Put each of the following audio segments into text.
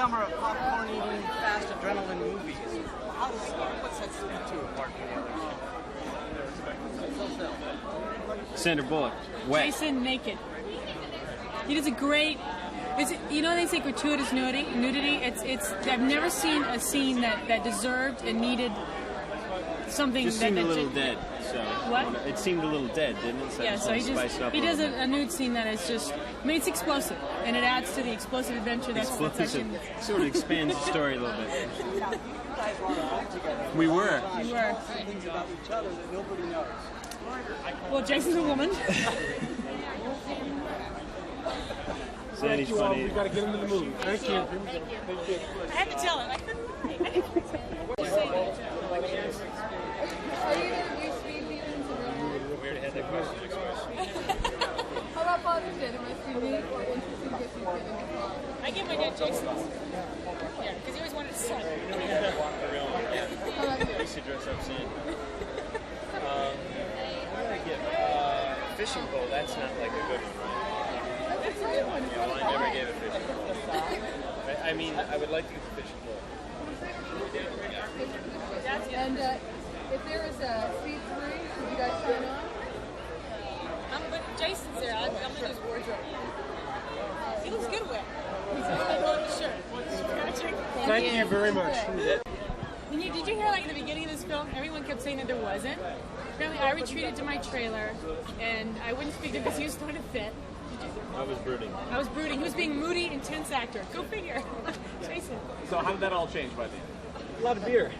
summer of popcorn-eating, fast adrenaline movies. What's that speed to apart from the others? Sandra Bullock. Wet. Jason naked. He does a great. You know they say gratuitous nudity. It's. I've never seen a scene that deserved and needed something. Just seemed a little dead. So what? It seemed a little dead, didn't it? So yeah. So he does a nude scene that is just. I mean, it's explosive, and it adds to the explosive adventure. That's sort of expands the story a little bit. We were. Things about each other that nobody knows. Well, Jason's a woman. Sandy's funny. We got to get into the movie. Thank you. I had to tell it. I couldn't. Are you going to do speed feelings in real life? Weird head question. How about positive? Am I unique or interesting gifts you've given your car? I give my dad Jason's. Yeah, because he always wanted to suck. I used to dress up Sandy. What did I give? Fishing pole. That's not like a good one, right? That's a good one. Yeah, well, I never gave a fishing pole. I mean, I would like to get the fishing pole. And if there was a speed 3, would you guys sign on? But Jason's there. I'm in his wardrobe. He looks good with it. I love the shirt. Thank you very much. Did you hear, like, in the beginning of this film, everyone kept saying that there wasn't? Apparently, I retreated to my trailer, and I wouldn't speak to him because he was throwing a fit. I was brooding. I was brooding. He was being moody, intense actor. Go figure. Jason. So how did that all change by the end? A lot of beer.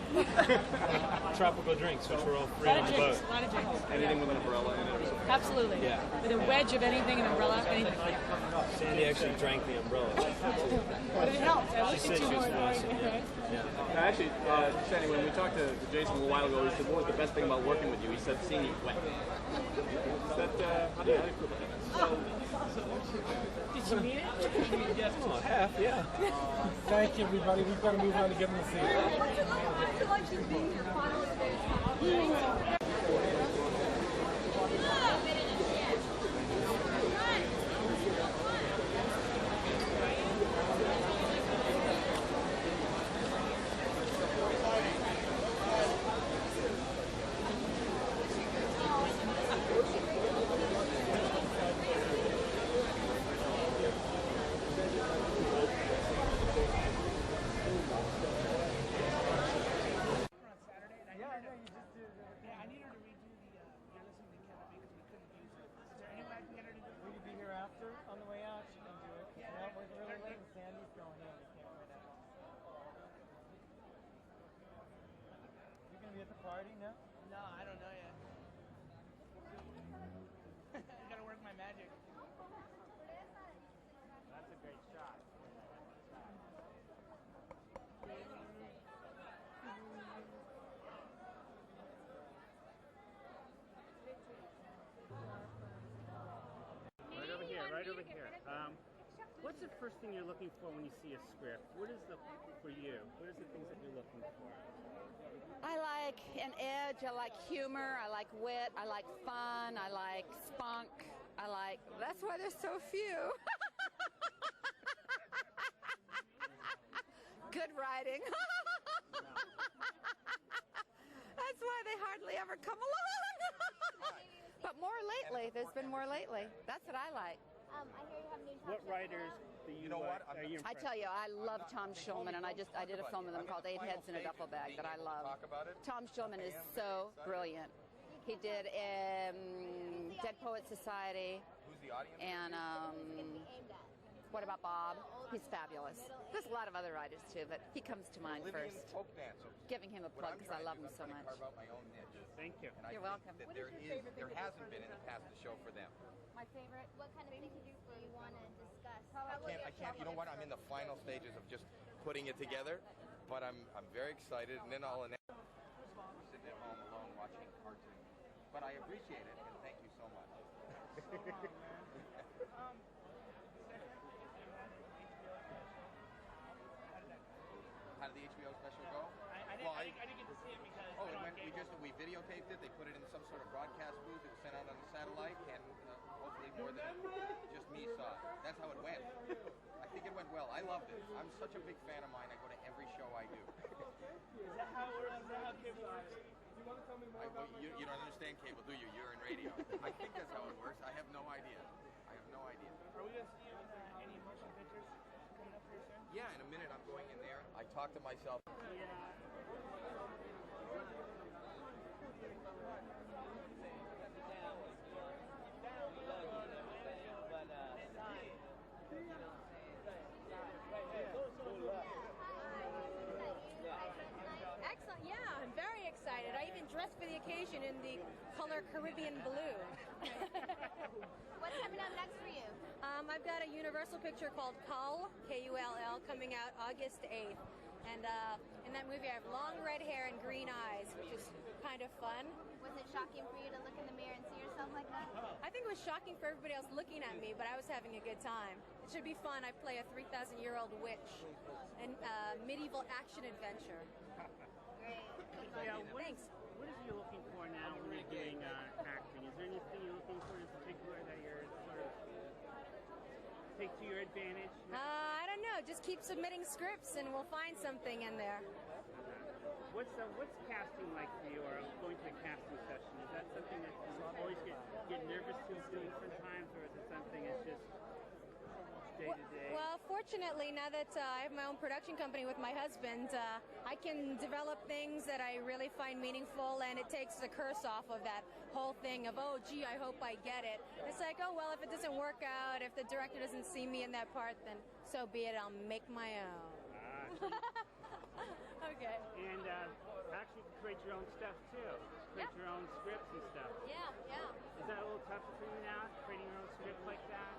Tropical drinks, which were all free on the boat. A lot of drinks. Anything with an umbrella in it? Absolutely. Yeah. With a wedge of anything, an umbrella, anything. Sandy actually drank the umbrella. But it helped. I looked She at said you she was going, fine. okay. Now, actually, Sandy, when we talked to Jason a little while ago, he said, what was the best thing about working with you? He said, seeing you wet. Is that, how do you feel about that? Did you mean it? Yes, half, yeah. Thank you, everybody. We've got to move on to get in the seat. What's it like just being your final stage? Will you be here after? On the way out, you can do it. Yeah, we're really late and Sandy's going in. We can't wait out. You going to be at the party? No? No, I don't know yet. I gotta work my magic. That's a great shot. Right over here. What's the first thing you're looking for when you see a script? What is for you? What is the things that you're looking for? I like an edge, I like humor, I like wit, I like fun, I like spunk, that's why there's so few. Good writing. That's why they hardly ever come along. But more lately, there's been more lately. That's what I like. I hear you have new What writers do you know what? Are you I tell you, I love Tom Shulman, and I did a film with him called Eight Heads in a Duffel Bag that I love. Tom Shulman is so brilliant. He did Dead Poets Society, and What About Bob? He's fabulous. There's a lot of other writers too, but he comes to mind first. Giving him a plug because I love him so much. Thank you. You're welcome. There hasn't been in the past a show for them. My favorite. What kind of things do you want to discuss? I can't. You know what? I'm in the final stages of just putting it together, but I'm very excited, and then I'll announce. I'm sitting at home alone watching cartoons, but I appreciate it, and thank you so much. How did the HBO special go? I didn't get to see it because we videotaped it. They put it in some sort of broadcast booth. It was sent out on a satellite, and hopefully more than just me saw it. That's how it went. I think it went well. I I loved it. I'm such a big fan of mine. I go to every show I do. Is that how it works? Is that how cable works? You don't understand cable, do you? You're in radio. I think that's how it works. I have no idea. I have no idea. Are we going to see you in any motion pictures coming up here soon? Yeah, in a minute I'm going in there. I talk to myself. Excellent, yeah, I'm very excited. I even dressed for the occasion in the color Caribbean blue. What's coming up next for you? I've got a Universal picture called Kull, K-U-L-L, coming out August 8th. And in that movie I have long red hair and green eyes, which is kind of fun. Was it shocking for you to look in the mirror and see yourself like that? I think it was shocking for everybody else looking at me, but I was having a good time. It should be fun. I play a 3,000-year-old witch in medieval action adventure. Great. Yeah, Thanks. What is it you're looking for now when you're doing acting? Is there anything you're looking for in particular that you're sort of take to your advantage? I don't know. Just keep submitting scripts and we'll find something in there. What's casting like for you, or going to a casting session? Is that something that you always get nervous to doing sometimes, or is it something that's just day to day? Well, fortunately, now that I have my own production company with my husband, I can develop things that I really find meaningful, and it takes the curse off of that whole thing of, oh, gee, I hope I get it. It's like, oh, well, if it doesn't work out, if the director doesn't see me in that part, then so be it. I'll make my own. Okay. And actually create your own stuff, too. Create your own scripts and stuff. Yeah, yeah. Is that a little tougher for you now, creating your own script like that?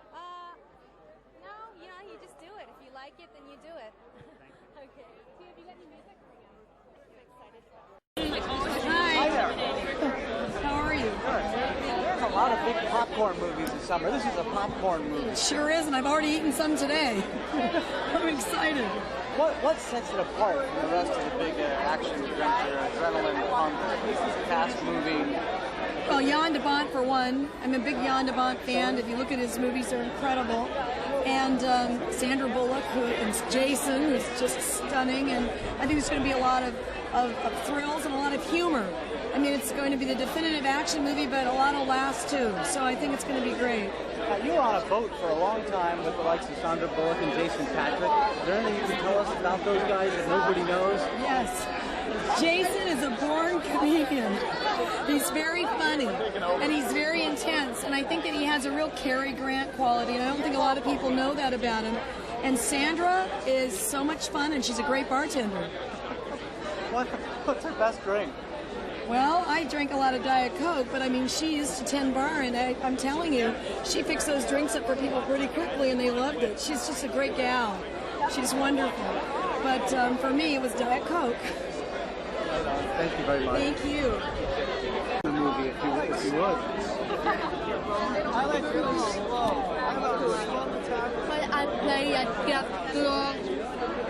No, you know, you just do it. If you like it, then you do it. Thank you. Okay. See, have you got any music? I'm excited about Hi there. How are you? There's a lot of big popcorn movies this summer. This is a popcorn movie. It sure is, and I've already eaten some today. I'm excited. What sets it apart from the rest of the big action, adventure, adrenaline pump cast movie? Well, Jan de Bont for one. I'm a big Jan de Bont fan. If you look at his movies, they're incredible. And Sandra Bullock, and Jason, who's just stunning. And I think there's going to be a lot of thrills and a lot of humor. I mean, it's going to be the definitive action movie, but a lot of laughs too. So I think it's going to be great. You were on a boat for a long time with the likes of Sandra Bullock and Jason Patrick. Is there anything you can tell us about those guys that nobody knows? Yes. Jason is a born comedian. He's very funny, and he's very intense, and I think that he has a real Cary Grant quality, and I don't think a lot of people know that about him. And Sandra is so much fun, and she's a great bartender. What's her best drink? Well, I drank a lot of Diet Coke, but I mean, she used to 10 bar, and I'm telling you, she fixed those drinks up for people pretty quickly, and they loved it. She's just a great gal. She's wonderful. But for me, it was Diet Coke. Thank you very much. Thank you. The movie, if you would. I like really slow. But I play a girl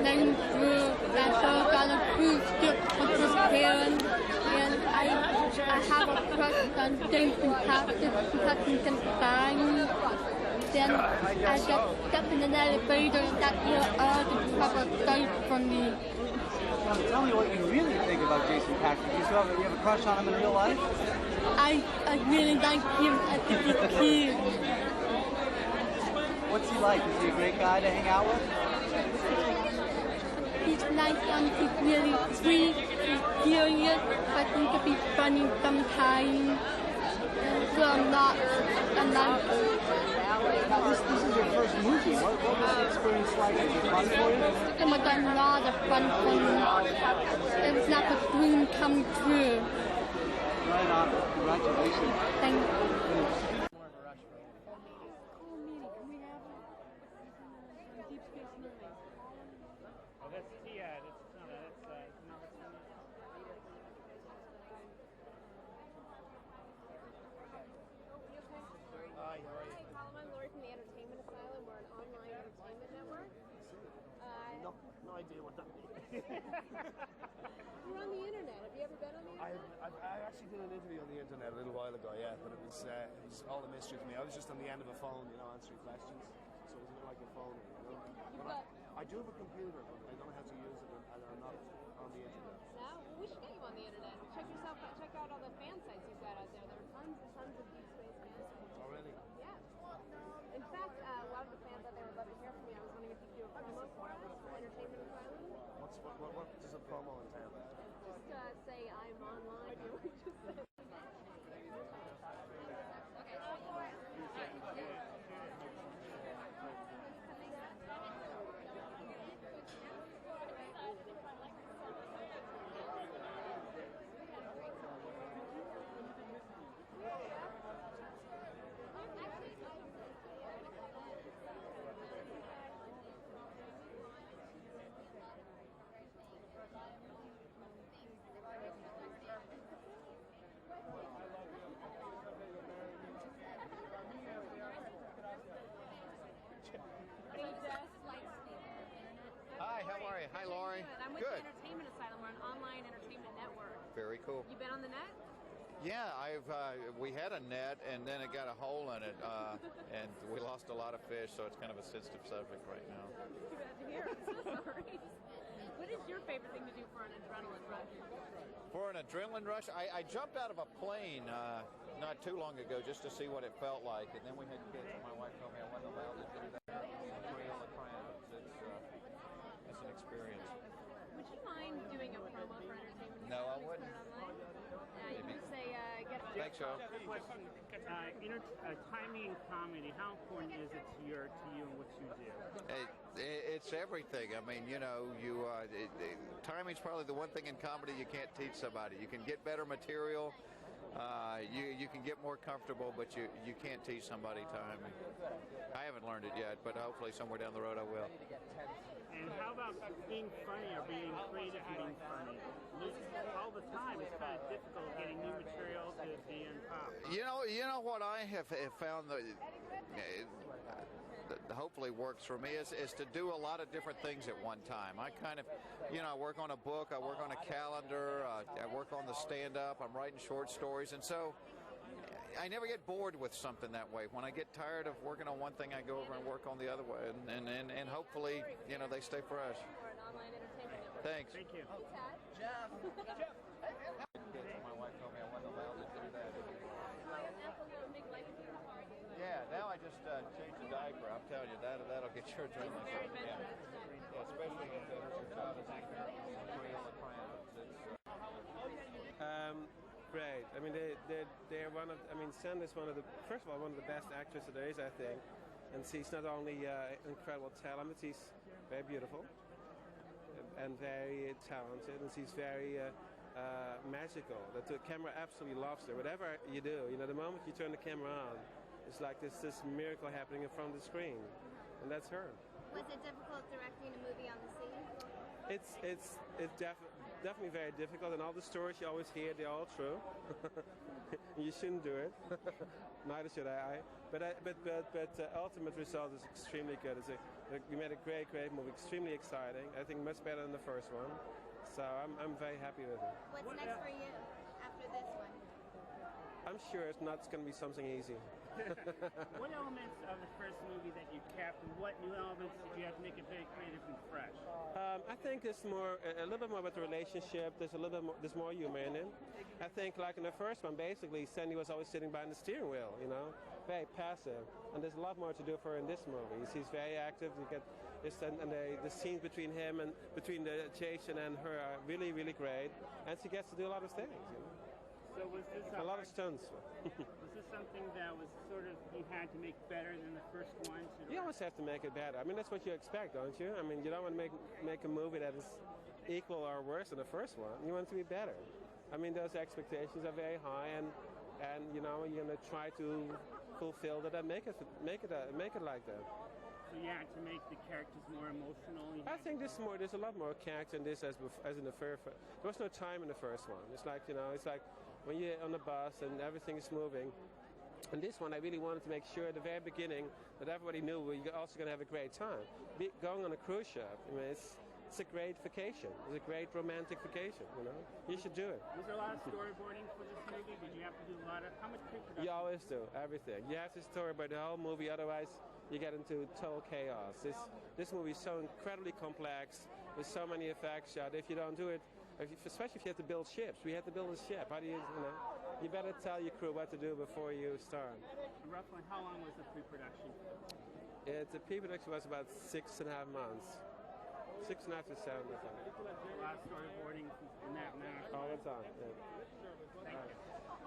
named Drew that shows on a cruise ship with his parents, and I have a crush on Jason Patrick because he's inspiring. Then I just step in an elevator and that little urge have a sight from me. Tell me what you really think about Jason Patrick. You have a crush on him in real life? I really like him as a kid. What's he like? Is he a great guy to hang out with? He's nice and he's really sweet, he's serious, but he can be funny sometimes. So I'm not This is your first movie. What was the experience like? Was it fun for you? It was a lot of fun for me. It was like a dream come true. Right on. Congratulations. Thank you. Oh, that's Tia. Hi, Colin. I'm Lori from the Entertainment Asylum. We're an online entertainment network. No idea what that means. We're on the internet. Have you ever been on the internet? I actually did an interview on the internet a little while ago, yeah, but it was all a mystery to me. I was just on the end of a phone, answering questions. So it was a bit like a phone, I do have a computer, but I don't know how to use it, and I'm not on the internet. No, well, we should get you on the internet. Check out all the fan sites you've got out there. There are tons and tons of deep space fan sites. Oh, really? Yeah. In fact, a lot of the fans out there would love to hear from you. I was wondering if you could do a promo for us for Entertainment Asylum. What does a promo entail? Just say I'm online. You know, just say. Hi, how are you? Hi, Lori. I'm with Good. the Entertainment Asylum. We're an online entertainment network. Very cool. You been on the net? Yeah, we had a net and then it got a hole in it, and we lost a lot of fish, so it's kind of a sensitive subject right now. Too bad to hear. I'm so sorry. What is your favorite thing to do for an adrenaline rush? For an adrenaline rush, I jumped out of a plane not too long ago just to see what it felt like, and then we had kids, and my wife told me I wasn't allowed to do that. Trail the crowds. It's an experience. Would you mind doing a promo for Entertainment? No, I wouldn't. You can say, get a... Thanks, Joe. Question. Timing in comedy, how important is it to you and what you do? It's everything. I mean, you know, timing's probably the one thing in comedy you can't teach somebody. You can get better material, you can get more comfortable, but you can't teach somebody timing. I haven't learned it yet, but hopefully somewhere down the road I will. And how about being funny or being creative and being funny? All the time, it's kind of difficult getting new material to be on top. You know what I have found that hopefully works for me is to do a lot of different things at one time. I kind of, I work on a book, I work on a calendar, I work on the stand-up, I'm writing short stories, and so I never get bored with something that way. When I get tired of working on one thing, I go over and work on the other way, and hopefully, they stay fresh. Thanks. Thank you. Jeff. My wife told me I wasn't allowed to do that. Yeah, now I just changed the diaper. I'm telling you, that'll get your adrenaline. Yeah, especially if there's a child that's trail the crowds. Great. I mean, they're one of. I mean, Sandra's one of the. First of all, one of the best actresses there is, I think. And she's not only incredible talent, but she's very beautiful and very talented, and she's very magical. The camera absolutely loves her. Whatever you do, the moment you turn the camera on, it's like this miracle happening in front of the screen, and that's her. Was it difficult directing a movie on the sea? It's definitely very difficult, and all the stories you always hear, they're all true. You shouldn't do it. Neither should I. But ultimate result is extremely good. We made a great movie, extremely exciting. I think much better than the first one. So I'm very happy with it. What's next for you after this one? I'm sure it's not going to be something easy. What elements of the first movie that you kept, and what new elements did you have to make it very creative and fresh? I think it's a little bit more about the relationship. There's more humor in it. I think, like in the first one, basically, Sandy was always sitting behind the steering wheel, very passive. And there's a lot more to do for her in this movie. She's very active. You get this, and the scenes between him and between Jason and her are really, really great. And she gets to do a lot of things. So was this a lot of stunts? Was this something that was sort of you had to make better than the first one? You always have to make it better. I mean, that's what you expect, don't you? I mean, you don't want to make a movie that is equal or worse than the first one. You want it to be better. I mean, those expectations are very high, and you're going to try to fulfill that and make it like that. So you had to make the characters more emotional? I think there's a lot more character in this as in the first. There was no time in the first one. It's like when you're on the bus and everything is moving. And this one, I really wanted to make sure at the very beginning that everybody knew we're also going to have a great time. Going on a cruise ship, I mean, it's it's a great vacation. It's a great romantic vacation, you know. You should do it. Was there a lot of storyboarding for this movie? Did you have to do a lot of, how much pre-production? You always do, everything. You have to storyboard the whole movie, otherwise you get into total chaos. This movie is so incredibly complex, with so many effects shot. If you don't do it, especially if you have to build ships. We had to build a ship. How do you know? You better tell your crew what to do before you start. Roughly, how long was the pre-production? The pre-production was about 6.5 months. 6.5 to 7 or something. A lot of storyboarding in that manner. All the time. Yeah.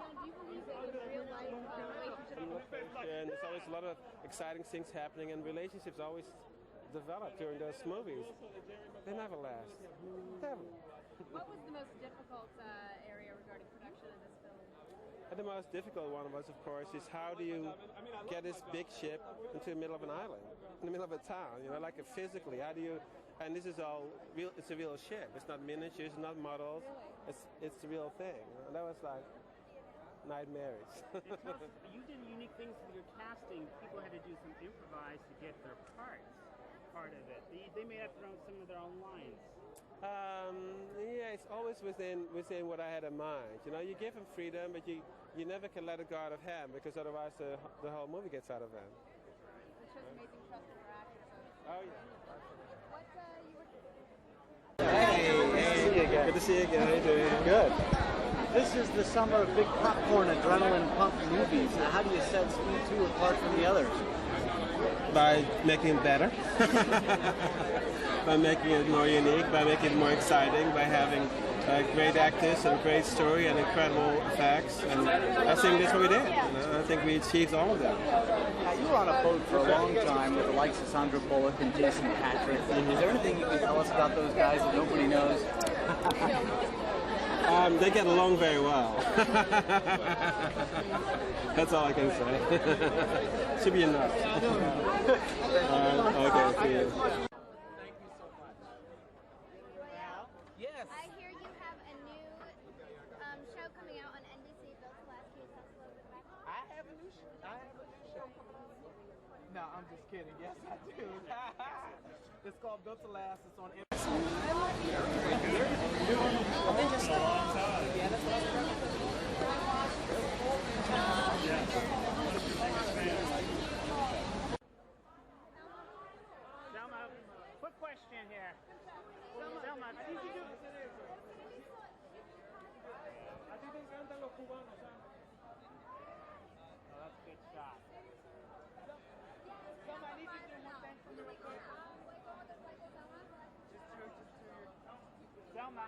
Do you believe that in real life relationships? And there's always a lot of exciting things happening, and relationships always develop during those movies. They never last. Never. What was the most difficult area regarding production of this film? And the most difficult one was, of course, is how do you get this big ship into the middle of an island, in the middle of a town, you know, like physically, how do you, and this is all real, it's a real ship, it's not miniatures, it's not models, it's the real thing. And that was like nightmares. You did unique things with your casting. People had to do some improvise to get their part of it. They may have thrown some of their own lines. Yeah, it's always within what I had in mind. You know, you give them freedom, but you never can let it go out of hand, because otherwise the whole movie gets out of hand. It shows amazing trust in your actors. Oh yeah. Good to see you again. How you doing? Good. This is the summer of big popcorn, adrenaline pump movies. Now, how do you set Speed 2 apart from the others? By making it better. By making it more unique, by making it more exciting, by having great actors and great story and incredible effects. And I think that's what we did. I think we achieved all of that. Now, you were on a boat for a long time with the likes of Sandra Bullock and Jason Patrick. Is there anything you can tell us about those guys that nobody knows? They get along very well. That's all I can say. Should be enough. Okay, see you. Yes. I hear you have a new show coming out on NBC, Velocidade. Can you tell us a little bit about it? I have a new show. No, I'm just kidding. Yes, I do. It's called Built to Last. It's on NBC. Selma, quick question here. Selma, did you do? Oh, that's a good shot. Selma, I need you to do one thing for me real quick. Selma.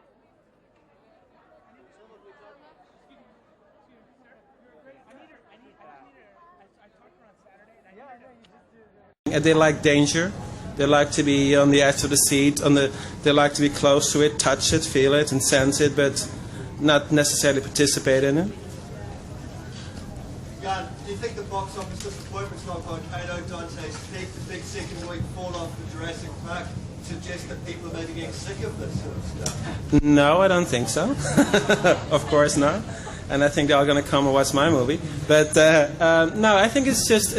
They like danger. They like to be on the edge of the seat. They like to be close to it, touch it, feel it, and sense it, but not necessarily participate in it. Jan, do you think the box office disappointments like Volcano, Dante's Peak, the big second week fall off for Jurassic Park suggest that people are maybe getting sick of this sort of stuff? No, I don't think so. Of course not. And I think they're all going to come and watch my movie. But no, I think it's just,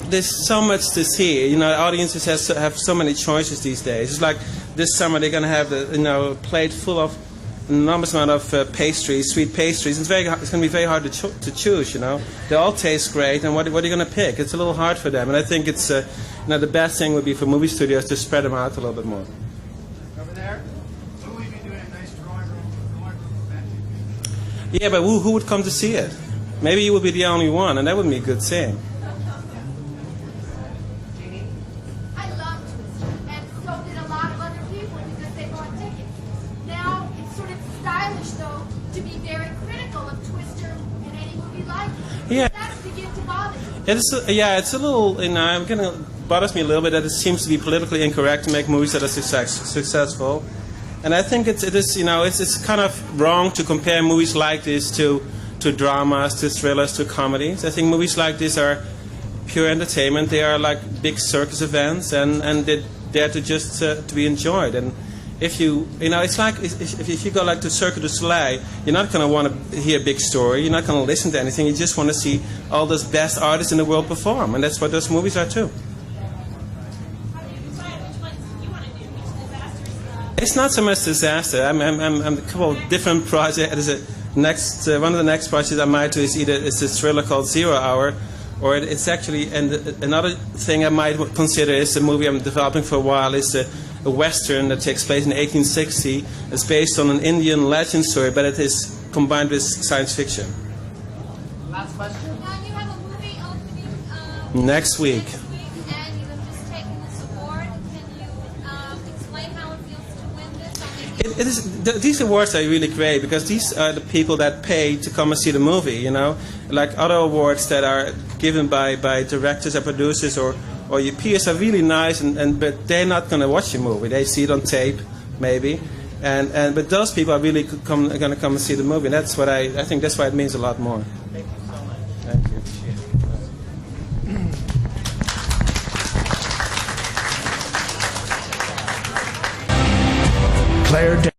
there's so much to see. You know, audiences have so many choices these days. It's like this summer they're going to have the plate full of an enormous amount of pastries, sweet pastries. It's going to be very hard to choose. You know, they all taste great, and what are you going to pick? It's a little hard for them. And I think it's the best thing would be for movie studios to spread them out a little bit more. Over there, will we be doing a nice drawing room? Yeah, but who would come to see it? Maybe you would be the only one, and that would be a good thing. I love Twister, and so did a lot of other people because they bought tickets. Now it's sort of stylish, though, to be very critical of Twister and any movie like it. Yeah. That's begin to bother you. It's a little, bothers me a little bit that it seems to be politically incorrect to make movies that are successful. And I think it's kind of wrong to compare movies like this to dramas, to thrillers, to comedies. I think movies like this are pure entertainment. They are like big circus events, and they're there to just to be enjoyed. And if it's like if you go like to Cirque du Soleil, you're not going to want to hear a big story. You're not going to listen to anything. You just want to see all those best artists in the world perform, and that's what those movies are too. It's not so much disaster. I'm a couple of different projects. One of the next projects I might do is it's a thriller called 0 Hour, or it's actually, and another thing I might consider is a movie I'm developing for a while is a Western that takes place in 1860. It's based on an Indian legend story, but it is combined with science fiction. Last question. You have a movie opening Next week. and you have just taken this award. Can you explain how it feels to win this? These awards are really great because these are the people that pay to come and see the movie, you know, like other awards that are given by directors or producers or your peers are really nice, but they're not going to watch the movie. They see it on tape, maybe, but those people are really going to come and see the movie. And that's what I think that's why it means a lot more. Thank you so much. Thank you. Claire